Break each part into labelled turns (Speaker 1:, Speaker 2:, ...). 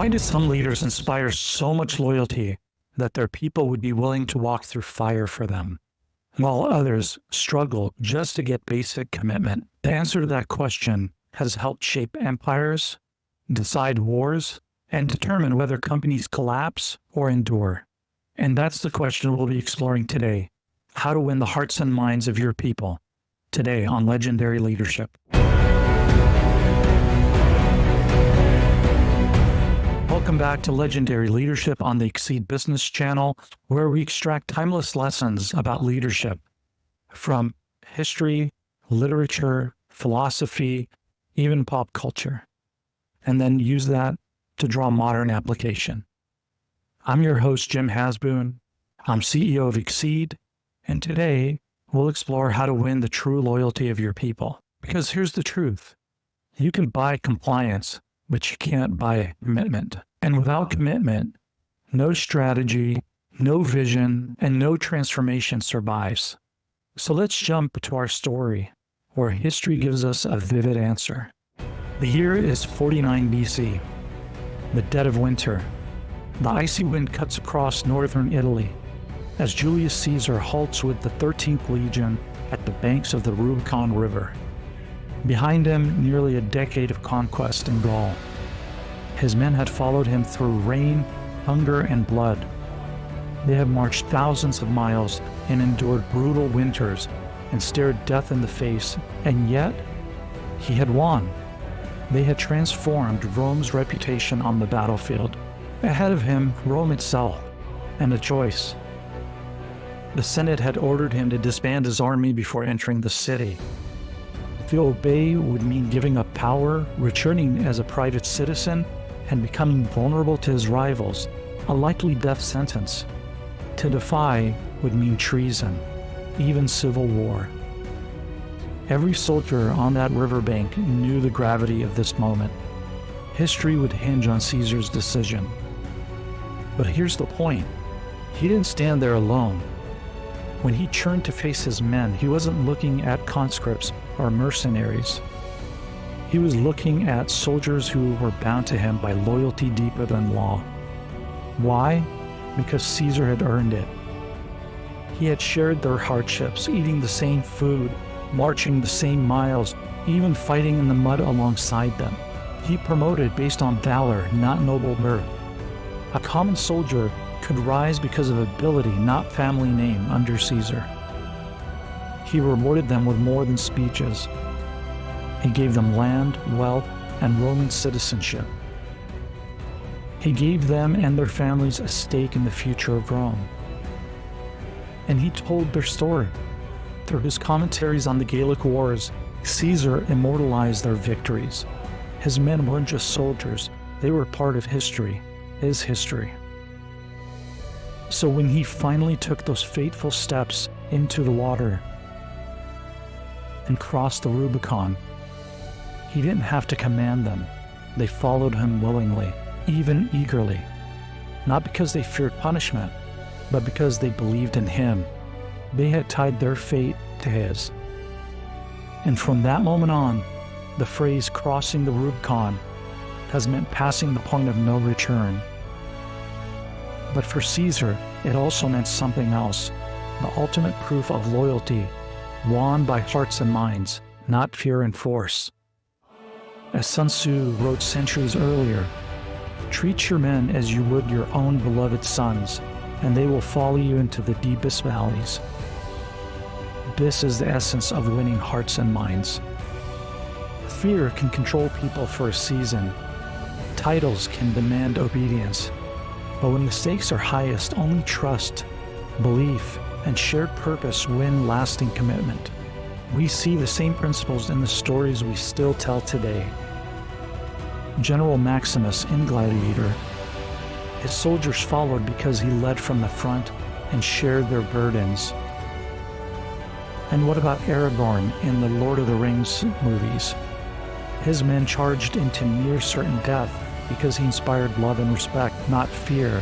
Speaker 1: Why do some leaders inspire so much loyalty that their people would be willing to walk through fire for them, while others struggle just to get basic commitment? The answer to that question has helped shape empires, decide wars, and determine whether companies collapse or endure. And that's the question we'll be exploring today: how to win the hearts and minds of your people, today on Legendary Leadership. Welcome back to Legendary Leadership on the EXXEED Business Channel, where we extract timeless lessons about leadership from history, literature, philosophy, even pop culture, and then use that to draw modern application. I'm your host, Jim Hazboun. I'm CEO of EXXEED, and today we'll explore how to win the true loyalty of your people. Because here's the truth: you can buy compliance, but you can't buy commitment. And without commitment, no strategy, no vision, and no transformation survives. So let's jump to our story, where history gives us a vivid answer. The year is 49 BC, the dead of winter. The icy wind cuts across northern Italy as Julius Caesar halts with the 13th Legion at the banks of the Rubicon River. Behind him, nearly a decade of conquest in Gaul. His men had followed him through rain, hunger, and blood. They had marched thousands of miles and endured brutal winters and stared death in the face, and yet he had won. They had transformed Rome's reputation on the battlefield. Ahead of him, Rome itself, and a choice. The Senate had ordered him to disband his army before entering the city. To obey would mean giving up power, returning as a private citizen, and becoming vulnerable to his rivals, a likely death sentence. To defy would mean treason, even civil war. Every soldier on that riverbank knew the gravity of this moment. History would hinge on Caesar's decision. But here's the point: he didn't stand there alone. When he turned to face his men, he wasn't looking at conscripts or mercenaries. He was looking at soldiers who were bound to him by loyalty deeper than law. Why? Because Caesar had earned it. He had shared their hardships, eating the same food, marching the same miles, even fighting in the mud alongside them. He promoted based on valor, not noble birth. A common soldier could rise because of ability, not family name, under Caesar. He rewarded them with more than speeches. He gave them land, wealth, and Roman citizenship. He gave them and their families a stake in the future of Rome. And he told their story. Through his commentaries on the Gallic Wars, Caesar immortalized their victories. His men weren't just soldiers, they were part of history, his history. So when he finally took those fateful steps into the water and crossed the Rubicon, he didn't have to command them. They followed him willingly, even eagerly. Not because they feared punishment, but because they believed in him. They had tied their fate to his. And from that moment on, the phrase "crossing the Rubicon" has meant passing the point of no return. But for Caesar, it also meant something else: the ultimate proof of loyalty, won by hearts and minds, not fear and force. As Sun Tzu wrote centuries earlier, treat your men as you would your own beloved sons, and they will follow you into the deepest valleys. This is the essence of winning hearts and minds. Fear can control people for a season. Titles can demand obedience. But when the stakes are highest, only trust, belief, and shared purpose win lasting commitment. We see the same principles in the stories we still tell today. General Maximus in Gladiator, his soldiers followed because he led from the front and shared their burdens. And what about Aragorn in the Lord of the Rings movies? His men charged into near certain death because he inspired love and respect, not fear.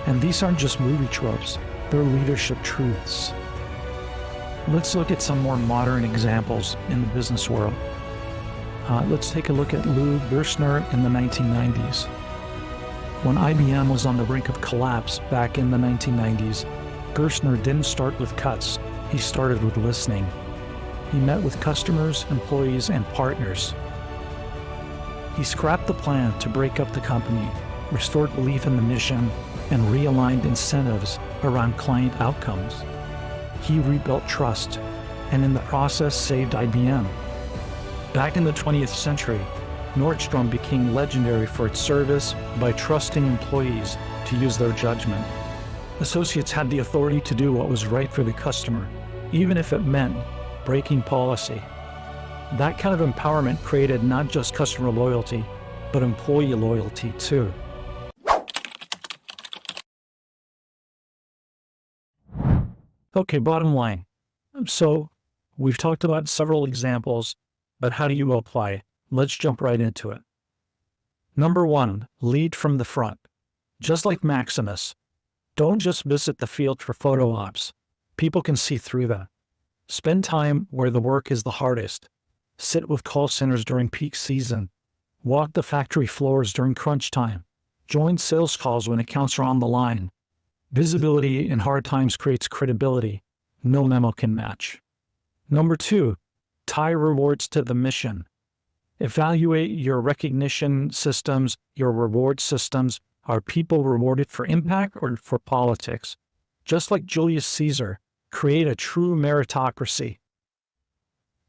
Speaker 1: And these aren't just movie tropes, they're leadership truths. Let's look at some more modern examples in the business world. Let's take a look at Lou Gerstner in the 1990s. When IBM was on the brink of collapse back in the 1990s, Gerstner didn't start with cuts. He started with listening. He met with customers, employees, and partners. He scrapped the plan to break up the company, restored belief in the mission, and realigned incentives around client outcomes. He rebuilt trust, and in the process saved IBM. Back in the 20th century, Nordstrom became legendary for its service by trusting employees to use their judgment. Associates had the authority to do what was right for the customer, even if it meant breaking policy. That kind of empowerment created not just customer loyalty, but employee loyalty too. Okay, bottom line. So we've talked about several examples, but how do you apply it? Let's jump right into it. Number 1, lead from the front. Just like Maximus, don't just visit the field for photo ops. People can see through that. Spend time where the work is the hardest. Sit with call centers during peak season. Walk the factory floors during crunch time. Join sales calls when accounts are on the line. Visibility in hard times creates credibility. No memo can match. Number 2, tie rewards to the mission. Evaluate your recognition systems, your reward systems. Are people rewarded for impact or for politics? Just like Julius Caesar, create a true meritocracy.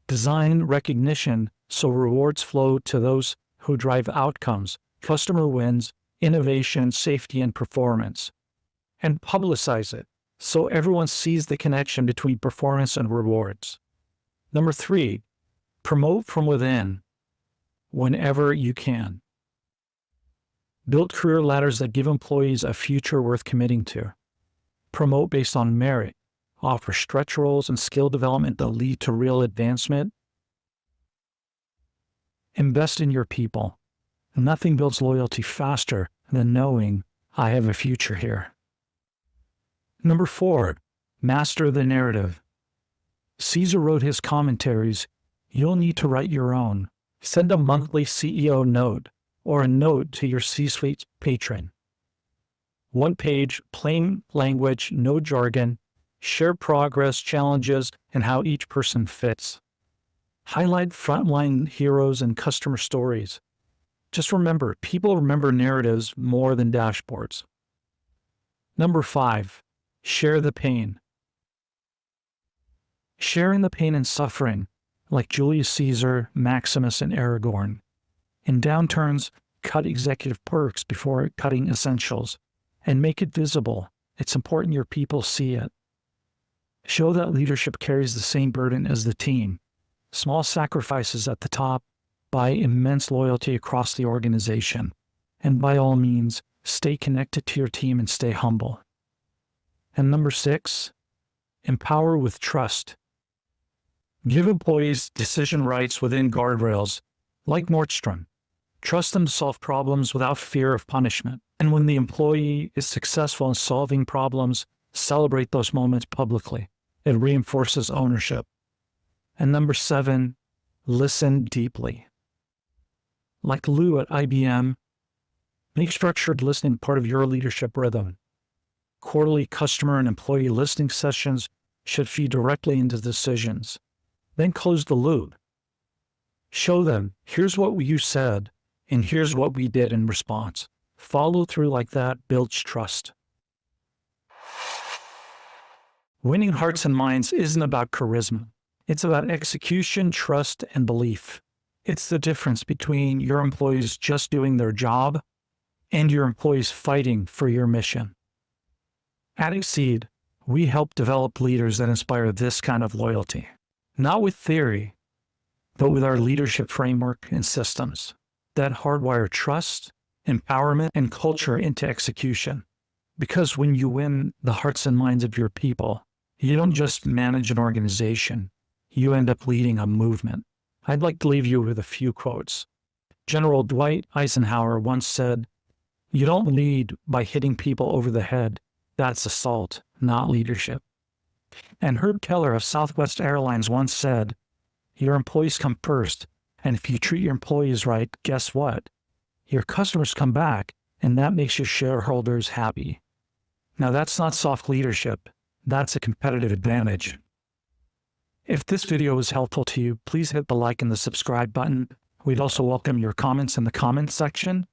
Speaker 1: Design recognition so rewards flow to those who drive outcomes, customer wins, innovation, safety, and performance. And publicize it so everyone sees the connection between performance and rewards. Number 3, promote from within whenever you can. Build career ladders that give employees a future worth committing to. Promote based on merit. Offer stretch roles and skill development that lead to real advancement. Invest in your people. Nothing builds loyalty faster than knowing I have a future here. Number 4, master the narrative. Caesar wrote his commentaries. You'll need to write your own. Send a monthly CEO note or a note to your C-suite patron. 1 page, plain language, no jargon. Share progress, challenges, and how each person fits. Highlight frontline heroes and customer stories. Just remember, people remember narratives more than dashboards. Number 5, share the pain. Sharing the pain and suffering, like Julius Caesar, Maximus, and Aragorn. In downturns, cut executive perks before cutting essentials, and make it visible. It's important your people see it. Show that leadership carries the same burden as the team. Small sacrifices at the top buy immense loyalty across the organization. And by all means, stay connected to your team and stay humble. And number 6, empower with trust. Give employees decision rights within guardrails, like Nordstrom. Trust them to solve problems without fear of punishment. And when the employee is successful in solving problems, celebrate those moments publicly. It reinforces ownership. And number 7, listen deeply. Like Lou at IBM, make structured listening part of your leadership rhythm. Quarterly customer and employee listening sessions should feed directly into decisions. Then close the loop. Show them, here's what you said, and here's what we did in response. Follow through like that builds trust. Winning hearts and minds isn't about charisma. It's about execution, trust, and belief. It's the difference between your employees just doing their job and your employees fighting for your mission. At EXXEED, we help develop leaders that inspire this kind of loyalty. Not with theory, but with our leadership framework and systems that hardwire trust, empowerment, and culture into execution. Because when you win the hearts and minds of your people, you don't just manage an organization, you end up leading a movement. I'd like to leave you with a few quotes. General Dwight Eisenhower once said, "You don't lead by hitting people over the head. That's assault, not leadership." And Herb Keller of Southwest Airlines once said, "Your employees come first, And if you treat your employees right, guess what? Your customers come back, and that makes your shareholders happy. Now, that's not soft leadership. That's a competitive advantage. If this video was helpful to you, please hit the like and the subscribe button. We'd also welcome your comments in the comments section.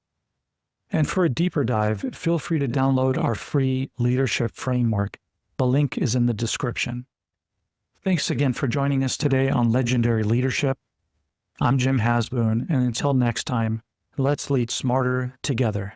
Speaker 1: And for a deeper dive, feel free to download our free leadership framework. The link is in the description. Thanks again for joining us today on Legendary Leadership. I'm Jim Hazboun, and until next time, let's lead smarter together.